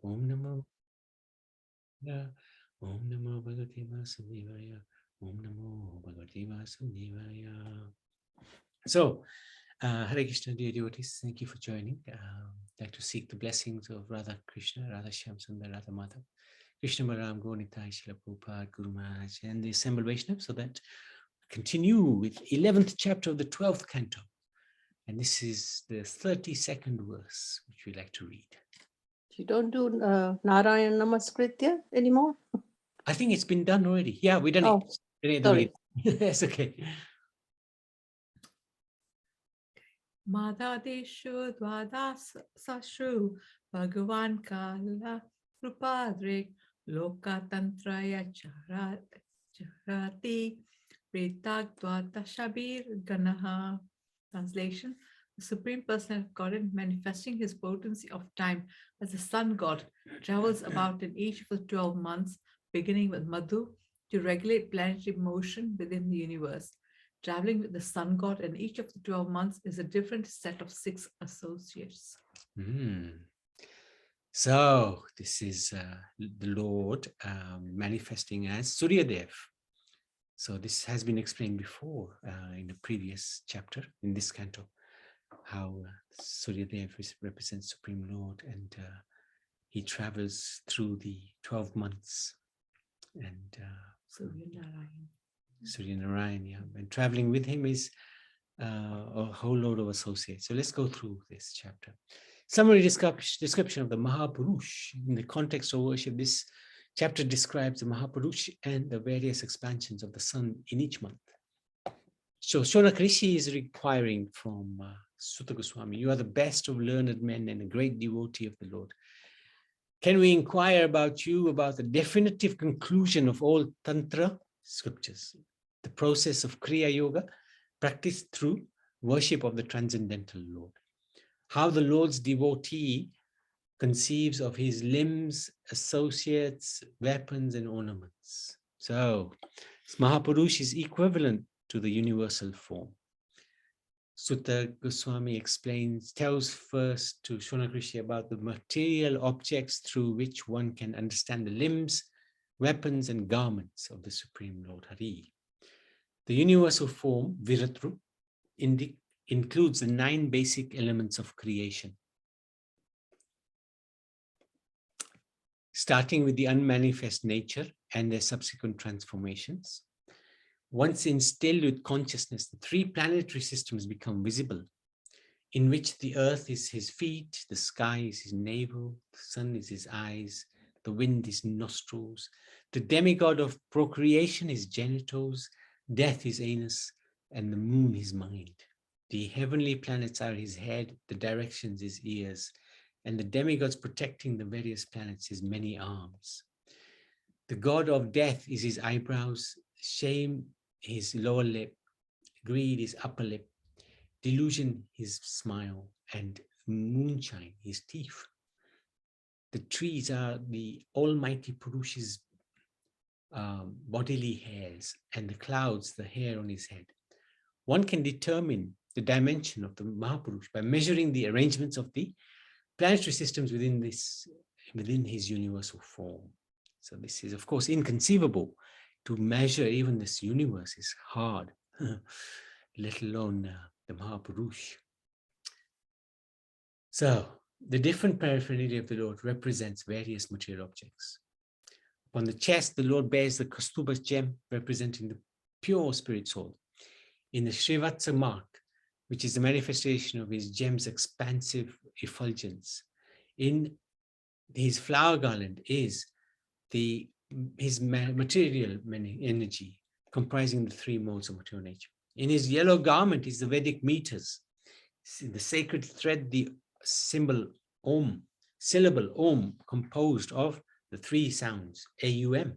Om Namo Om Namo Bhagavate Vasudevaya. Om Namo Bhagavate Vasudevaya. So, Hare Krishna, dear devotees, thank you for joining. I'd like to seek the blessings of Radha Krishna, Radha Shyam Sundar, Radha Madhav, Krishna Balaram, Gaunitai, Srila Prabhupada, Guru Maharaj, and the assembled Vaishnavas, so that we continue with 11th chapter of the 12th canto. And this is the 32nd verse, which we'd like to read. You don't do Narayan Namaskritya anymore? I think it's been done already. Yeah, we done it. Sorry. That's okay. Madhadeshu Dvadas Sashru Bhagavan Kala Krupadre Loka Tantraya Charati Pritagdvata Shabir Ganaha. Translation: the Supreme Personality of Godhead, manifesting his potency of time as the sun god, travels about in each of the 12 months, beginning with Madhu, to regulate planetary motion within the universe. Traveling with the sun god in each of the 12 months is a different set of 6 associates. So this is the Lord manifesting as Suryadev. So this has been explained before in a previous chapter in this canto, how Suryadev represents Supreme Lord, and he travels through the 12 months. And Surya Narayan, yeah. And traveling with him is a whole load of associates. So let's go through this chapter. Summary description of the Mahapurush. In the context of worship, this chapter describes the Mahapurush and the various expansions of the sun in each month. So Shonak Rishi is requiring from Sutta Goswami, you are the best of learned men and a great devotee of the Lord. Can we inquire about you about the definitive conclusion of all Tantra scriptures, the process of Kriya Yoga practiced through worship of the Transcendental Lord? How the Lord's devotee conceives of his limbs, associates, weapons, and ornaments. So, Mahapurush is equivalent to the universal form. Sutta Goswami tells first to Shonak Rishi about the material objects through which one can understand the limbs, weapons, and garments of the Supreme Lord Hari. The universal form, Viratru, includes the 9 basic elements of creation, starting with the unmanifest nature and their subsequent transformations. Once instilled with consciousness, the 3 planetary systems become visible, in which the earth is his feet, the sky is his navel, the sun is his eyes, the wind is nostrils, the demigod of procreation is genitals, death is anus, and the moon his mind. The heavenly planets are his head, the directions his ears, and the demigods protecting the various planets his many arms. The god of death is his eyebrows, shame his lower lip, greed his upper lip, delusion his smile, and moonshine his teeth. The trees are the almighty Purusha's bodily hairs, and the clouds the hair on his head. One can determine the dimension of the Mahapurush by measuring the arrangements of the planetary systems within his universal form. So this is, of course, inconceivable. To measure even this universe is hard, let alone the Mahapurush. So the different paraphernalia of the Lord represents various material objects. On the chest, the Lord bears the Kaustubha gem, representing the pure spirit soul. In the Srivatsa mark, which is the manifestation of his gem's expansive effulgence. In his flower garland is his material energy, comprising the 3 modes of material nature. In his yellow garment is the Vedic meters, the sacred thread, the symbol syllable Om, composed of the 3 sounds, AUM.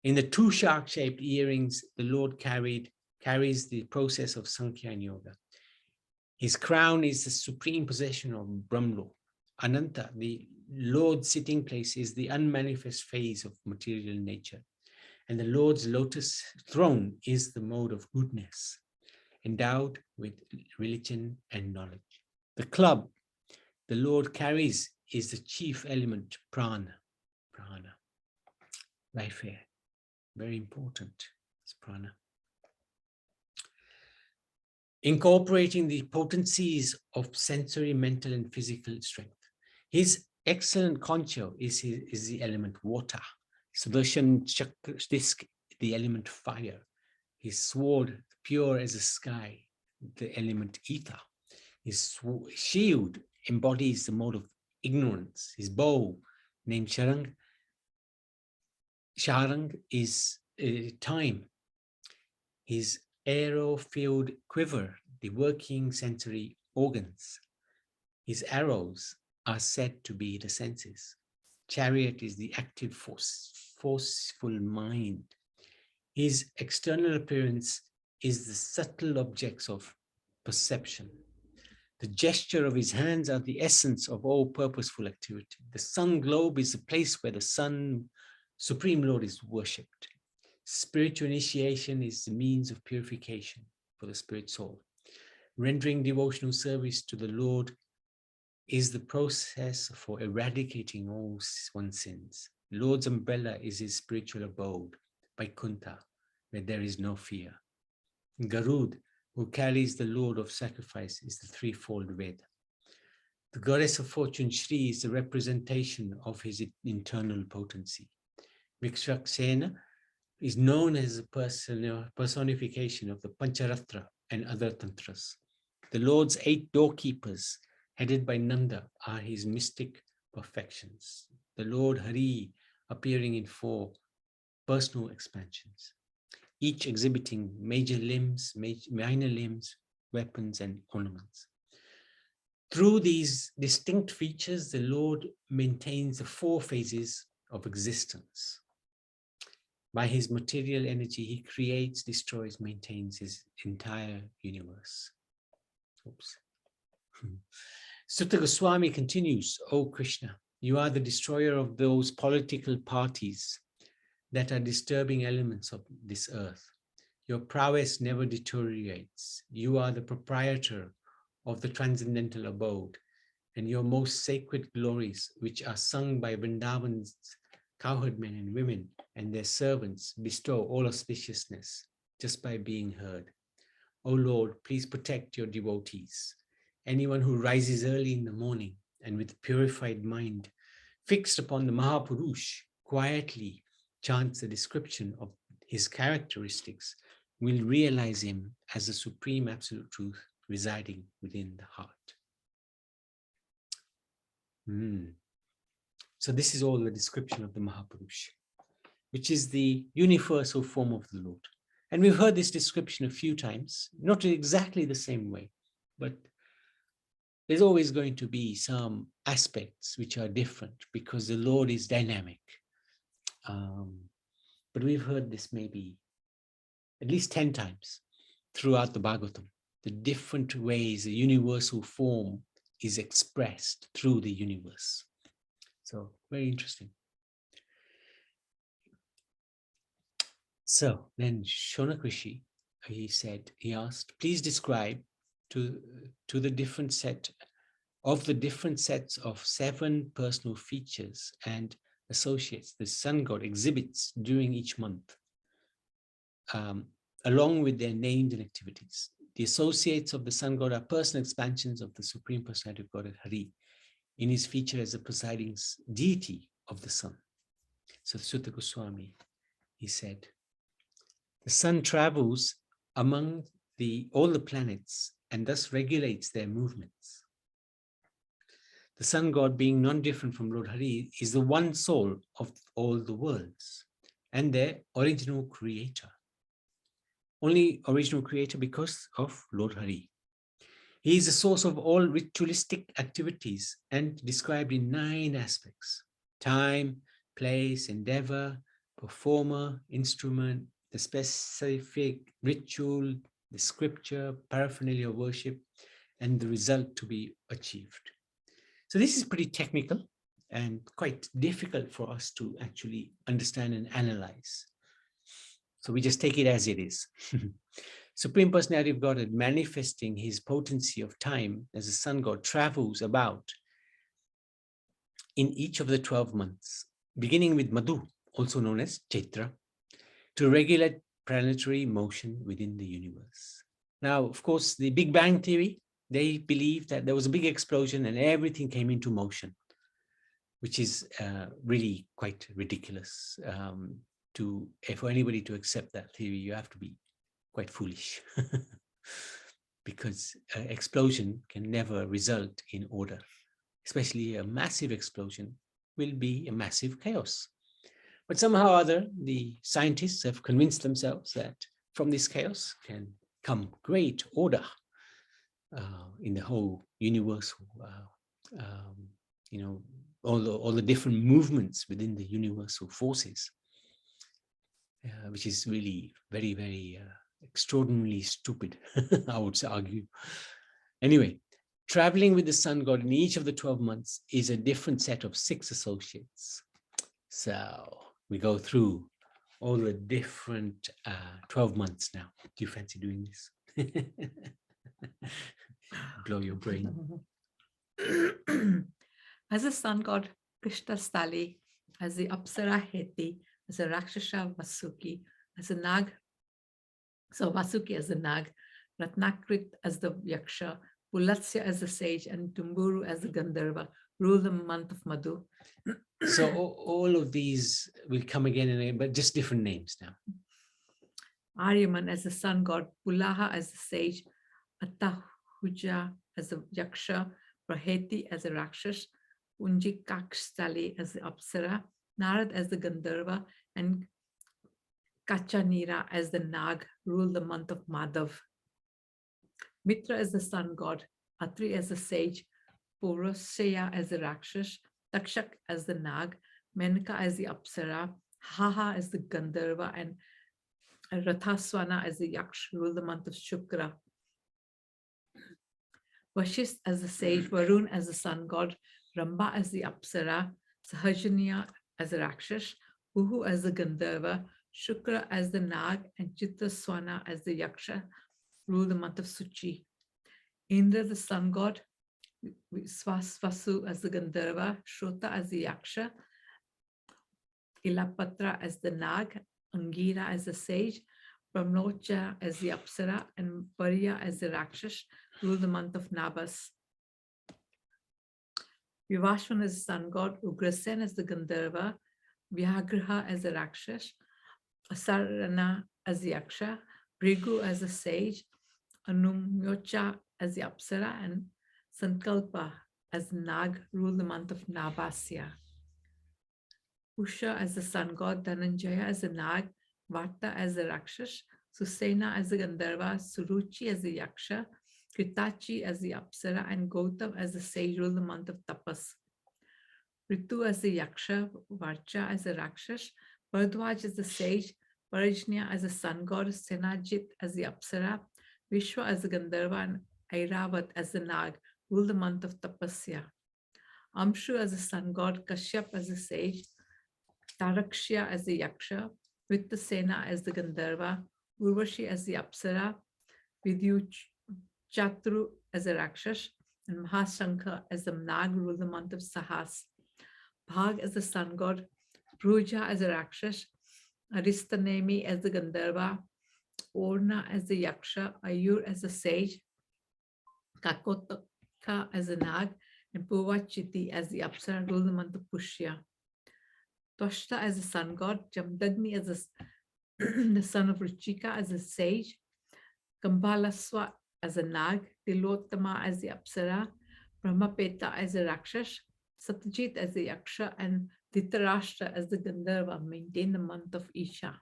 In the 2 shark-shaped earrings, the Lord carries the process of Sankhya Yoga. His crown is the supreme possession of Brahmlo. Ananta, the Lord's sitting place, is the unmanifest phase of material nature. And the Lord's lotus throne is the mode of goodness, endowed with religion and knowledge. The club the Lord carries is the chief element, prana. Prana, life air, very important, is prana. Incorporating the potencies of sensory, mental, and physical strength. His excellent concho is the element water. Sudarshan Chakra disc, the element fire. His sword, pure as the sky, the element ether. His shield embodies the mode of ignorance. His bow, named Sharang, is time. His arrow-filled quiver, the working sensory organs. His arrows are said to be the senses. Chariot is the active forceful mind. His external appearance is the subtle objects of perception. The gesture of his hands are the essence of all purposeful activity. The sun globe is the place where the sun, Supreme Lord, is worshipped. Spiritual initiation is the means of purification for the spirit soul. Rendering devotional service to the Lord is the process for eradicating all one's sins. Lord's umbrella is his spiritual abode, Vaikuntha, where there is no fear. Garud, who carries the Lord of sacrifice, is the threefold Veda. The goddess of fortune, Shri, is the representation of his internal potency. Vikshaksena is known as a personification of the Pancharatra and other tantras. The Lord's 8 doorkeepers, headed by Nanda, are his mystic perfections. The Lord Hari appearing in 4 personal expansions, each exhibiting major limbs, minor limbs, weapons, and ornaments. Through these distinct features, the Lord maintains the 4 phases of existence. By his material energy, he creates, destroys, maintains his entire universe. Oops. Sutta Goswami continues, O Krishna, you are the destroyer of those political parties that are disturbing elements of this earth. Your prowess never deteriorates. You are the proprietor of the transcendental abode, and your most sacred glories, which are sung by Vrindavan's cowherd men and women and their servants, bestow all auspiciousness just by being heard. O Lord, please protect your devotees. Anyone who rises early in the morning and with purified mind, fixed upon the Mahapurush, quietly chants the description of his characteristics, will realize him as the supreme absolute truth residing within the heart. So this is all the description of the Mahapurush, which is the universal form of the Lord. And we've heard this description a few times, not in exactly the same way, but there's always going to be some aspects which are different because the Lord is dynamic. But we've heard this maybe at least 10 times throughout the Bhagavatam, the different ways the universal form is expressed through the universe. So very interesting. So then Shonak Rishi, he asked, please describe to the different set of the different sets of 7 personal features and associates the sun god exhibits during each month, along with their names and activities. The associates of the sun god are personal expansions of the Supreme Personality of Godhead Hari in his feature as the presiding deity of the sun. So Sutta Goswami, he said, the sun travels among all the planets and thus regulates their movements. The sun god, being non-different from Lord Hari, is the one soul of all the worlds and their original creator. Only original creator because of Lord Hari. He is the source of all ritualistic activities and described in 9 aspects: time, place, endeavor, performer, instrument, the specific ritual, the scripture, paraphernalia of worship, and the result to be achieved. So this is pretty technical and quite difficult for us to actually understand and analyze. So we just take it as it is. Supreme Personality of Godhead, manifesting his potency of time as the sun god, travels about in each of the 12 months, beginning with Madhu, also known as Chaitra, to regulate planetary motion within the universe. Now, of course, the Big Bang theory, they believe that there was a big explosion and everything came into motion, which is really quite ridiculous. For anybody to accept that theory, you have to be quite foolish because explosion can never result in order, especially a massive explosion will be a massive chaos. But somehow or other, the scientists have convinced themselves that from this chaos can come great order in the whole universe. All the different movements within the universal forces, which is really very, very extraordinarily stupid, I would argue. Anyway, traveling with the sun god in each of the 12 months is a different set of 6 associates. So we go through all the different 12 months now. Do you fancy doing this? Blow your brain. As a sun god, Krishna Stali, as the Apsara Heti, as a Rakshasa Vasuki, as a Nag, so Vasuki as the Nag, Ratnakrit as the Yaksha, Pulatsya as the sage, and Tumburu as the Gandharva rule the month of Madhu. So all of these will come again and again, but just different names now. Aryaman as the sun god, Pulaha as the sage, Atahuja as the Yaksha, Praheti as the Rakshas, Unjikakstali as the Apsara, Narad as the Gandharva, and Kachanira as the Nag rule the month of Madhav. Mitra as the sun god, Atri as the sage, Purusaya as the Rakshas, Takshak as the Nag, Menaka as the Apsara, Haha as the Gandharva, and Rathaswana as the Yaksh rule the month of Shukra. Vashist as the sage, Varun as the sun god, Ramba as the Apsara, Sahajaniya as the Rakshas, Uhu as the Gandharva, Shukra as the Nag, and Chitraswana as the Yaksha rule the month of Suchi. Indra the sun god, Svasvasu as the Gandharva, Shrota as the Yaksha, Ilapatra as the Nag, Angira as the sage, Brahmocha as the Apsara, and Pariya as the Rakshas rule the month of Nabas. Vivashwan as the sun god, Ugrasen as the Gandharva, Vyagraha as the Rakshas, Asarana as the Yaksha, Brigu as the sage, Anumyocha as the Apsara, and Sankalpa as the Nag rule the month of Nabasya. Usha as the sun god, Dhananjaya as the Nag, Varta as the Rakshas, Susena as the Gandharva, Suruchi as the Yaksha, Kritachi as the Apsara, and Gautam as the sage rule the month of Tapas. Ritu as the Yaksha, Varcha as the Rakshas, Bharadwaj as the sage, Parajnya as the sun god, Senajit as the Apsara, Vishwa as the Gandharva, and Airavat as the Nag rule the month of Tapasya. Amshu as the sun god, Kashyap as the sage, Tarakshya as the Yaksha, Vittasena as the Gandharva, Urvashi as the Apsara, Vidyuchatru as the Rakshas, and Mahasankha as the Nag rule the month of Sahas. Bhag as the sun god, Bruja as the Rakshas, Aristanemi as the Gandharva, Orna as the Yaksha, Ayur as the sage, Kakotaka as the Nag, and Puvachiti as the Apsara rule the month of Pushya. Twashta as the sun god, Jamdagni as the son of Ruchika as a sage, Kambalaswa as a Nag, Tilottama as the Apsara, Brahmapeta as a Rakshas, Satyajit as the Yaksha, and Dhritarashtra as the Gandharva maintain the month of Isha.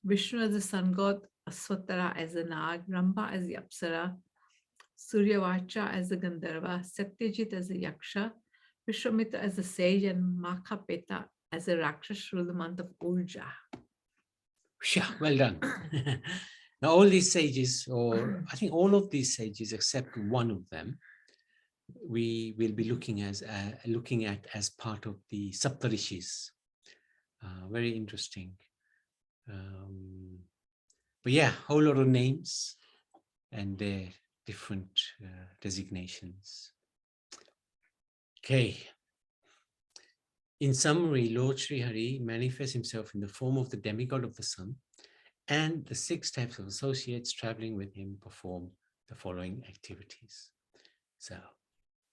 Vishnu as the sun god, Aswatara as the Nag, Ramba as the Apsara, Suryavacha as the Gandharva, Satyajit as the Yaksha, Vishwamitra as the sage, and Makhapeta as a Rakshas rule the month of Urja. Well done. Now all these sages, or I think all of these sages except one of them, we will be looking at as part of the Saptarishis. Very interesting. But yeah, whole lot of names and their different designations. Okay. In summary, Lord Sri Hari manifests himself in the form of the demigod of the sun, and the 6 types of associates traveling with him perform the following activities. So,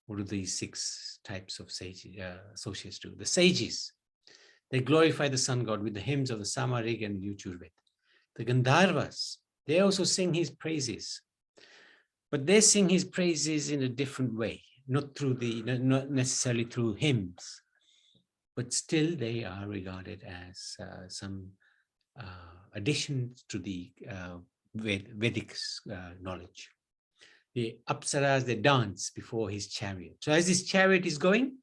what do these 6 types of associates do? The sages, they glorify the sun god with the hymns of the Samarig and Yujurved. The Gandharvas, they also sing his praises, but they sing his praises in a different way, not necessarily through hymns, but still they are regarded as some additions to the Vedic knowledge. The Apsaras, they dance before his chariot. So as his chariot is going,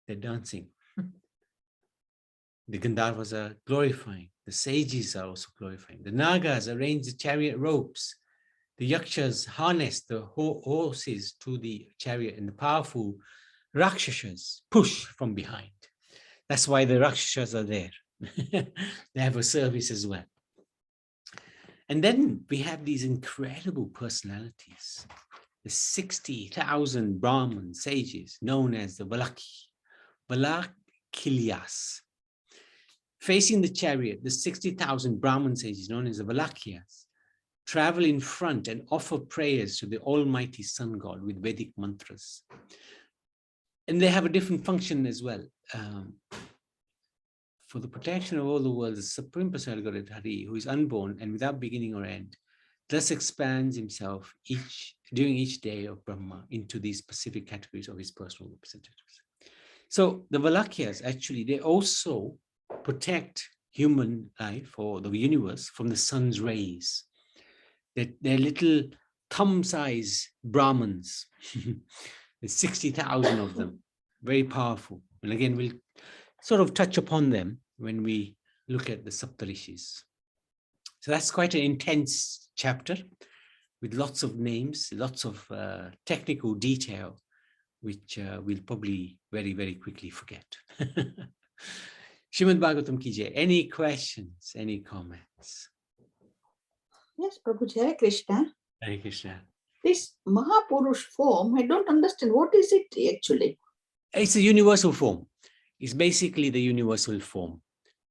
they're dancing. The Gandharvas are glorifying. The sages are also glorifying. The Nagas arrange the chariot ropes. The Yakshas harness the horses to the chariot, and the powerful Rakshasas push from behind. That's why the Rakshasas are there. They have a service as well. And then we have these incredible personalities. The 60,000 Brahmin sages known as the Valakilyas. Facing the chariot, the 60,000 Brahmin sages known as the Valakyas travel in front and offer prayers to the almighty sun god with Vedic mantras. And they have a different function as well. For the protection of all the world, the Supreme Personality of Godhead Hari, who is unborn and without beginning or end, thus expands himself during each day of Brahma into these specific categories of his personal representatives. So the Valakyas, actually, they also protect human life or the universe from the sun's rays. They're little thumb-sized Brahmins. There's 60,000 of them, very powerful. And again, we'll sort of touch upon them when we look at the Saptarishis. So that's quite an intense chapter with lots of names, lots of technical detail, which we'll probably very, very quickly forget. Srimad Bhagavatam ki jai. Any questions, any comments? Yes, Prabhuji, Hare Krishna. Hare Krishna. This Mahapurush form, I don't understand. What is it actually? It's a universal form. It's basically the universal form,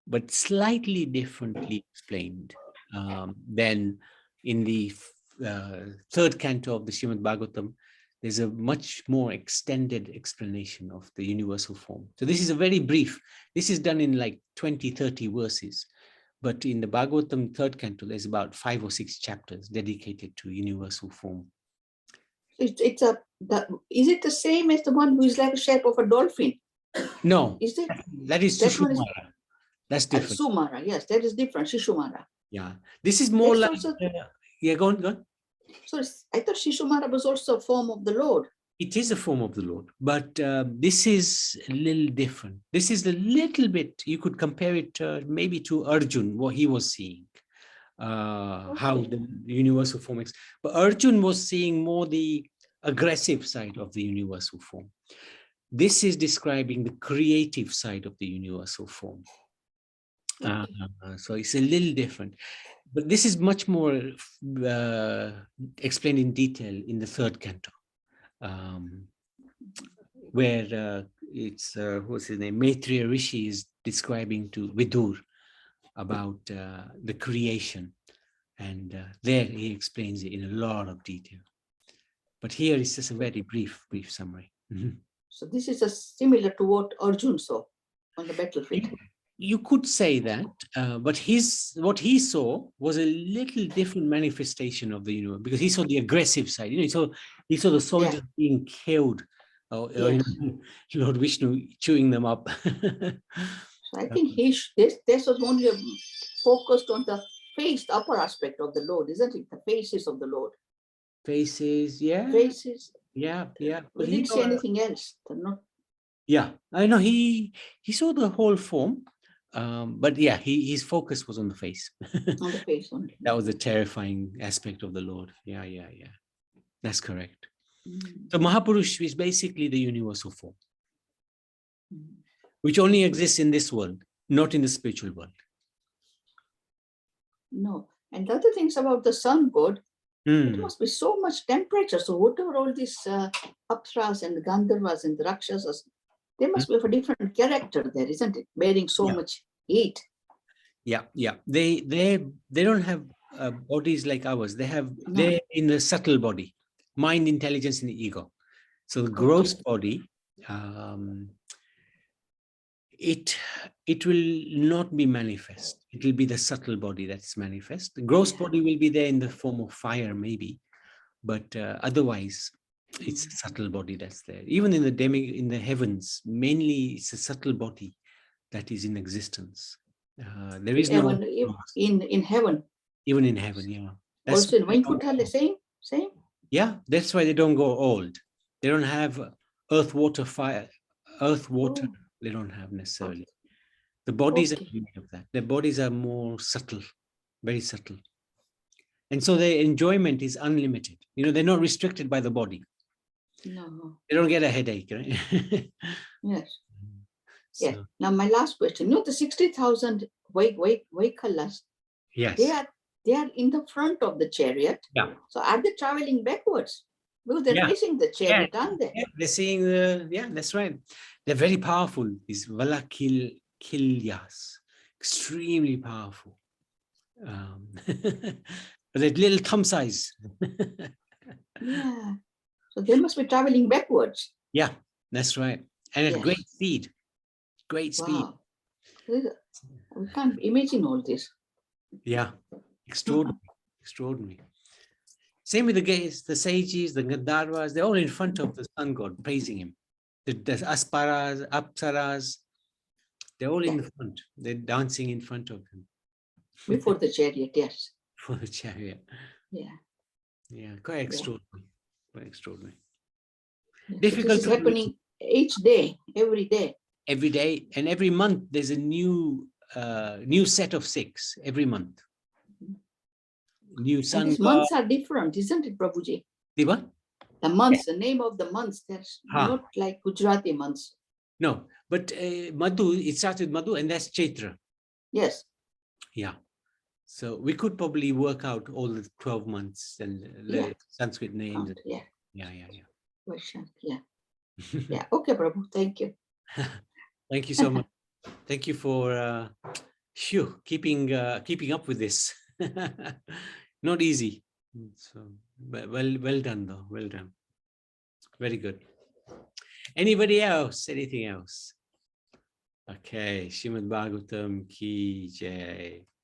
but slightly differently explained than in the 3rd canto of the Srimad Bhagavatam. There's a much more extended explanation of the universal form. So this is a very brief. This is done in like 20, 30 verses. But in the Bhagavatam 3rd canto, there's about 5 or 6 chapters dedicated to universal form. Is it the same as the one who is like a shape of a dolphin? No, Is it? that is Sushumara. That's different. Sumara, yes, that is different. Shishumara. Yeah, this is more That's like, also, yeah, go on. so I thought Shishumara was also a form of the Lord. It is a form of the Lord, but this is a little different. This is a little bit, you could compare it maybe to Arjun, what he was seeing, how the universal form is. But Arjun was seeing more the aggressive side of the universal form. This is describing the creative side of the universal form. So it's a little different. But this is much more explained in detail in the 3rd canto. Where it's what's his name, Maitreya Rishi is describing to Vidur about the creation, and there he explains it in a lot of detail. But here it's just a very brief summary. So this is similar to what Arjun saw on the battlefield. You could say that, but what he saw was a little different manifestation of the universe, because he saw the aggressive side. He saw the soldiers being killed, or Lord Vishnu chewing them up. So I think this was only focused on the face, the upper aspect of the Lord, isn't it? The faces of the Lord. Faces, yeah. Faces. Yeah. But he didn't see anything else. Yeah, I know he saw the whole form. But yeah, his focus was on the face. On the face only. That was the terrifying aspect of the Lord. Yeah. That's correct. So Mahapurush is basically the universal form, which only exists in this world, not in the spiritual world. No. And the other things about the sun god, it must be so much temperature. So whatever all these Apsaras and the Gandharvas and the Rakshasas, They must be of a different character there, isn't it? Bearing so Yeah. much heat. Yeah, yeah. They don't have bodies like ours. They're in the subtle body, mind, intelligence, and ego. So the gross body, it will not be manifest. It will be the subtle body that's manifest. The gross body will be there in the form of fire, maybe, but otherwise, it's a subtle body that's there. Even in the heavens, mainly it's a subtle body that is in existence. There is no in heaven. even in heaven, yeah. That's Also in Vaikuntha, the same. yeah, that's why they don't go old. They don't have earth, water, fire, earth, water. They don't have necessarily. The bodies are made of that. Their bodies are more subtle, very subtle. And so their enjoyment is unlimited. They're not restricted by the body. No. They don't get a headache, right? Yes. So, Yeah. Now my last question. The 60,000 Vaikalas, yes. they are in the front of the chariot. Yeah. So are they traveling backwards? Because they're facing the chariot, aren't they? Yeah, they're seeing that's right. They're very powerful, these Valakilyas, extremely powerful. But they're little thumb size. Yeah. So they must be traveling backwards. Yeah, that's right. And at great speed. Great speed. Wow. We can't imagine all this. Yeah, extraordinary. Extraordinary. Same with the sages, the Gandharvas, they're all in front of the sun god, praising him. The Asparas, Apsaras, they're all in the front. They're dancing in front of him. Before the chariot, yes. For the chariot. Yeah. Yeah, quite extraordinary. Quite extraordinary. Yes. Difficult This is to happening each day, every day. every day, and every month there's a new set of 6 every month. New sun. And these months are different, isn't it, Prabhuji? The what? The months, the name of the months, that's not like Gujarati months. No, but Madhu, it starts with Madhu, and that's Chaitra. Yes. Yeah. So we could probably work out all the 12 months and the Sanskrit names. Yeah. Yeah. Yeah. Yeah. Okay, Prabhu. Thank you. Thank you so much. Thank you for keeping up with this. Not easy. So well done though. Well done. Very good. Anybody else? Anything else? Okay. Srimad Bhagavatam ki jai.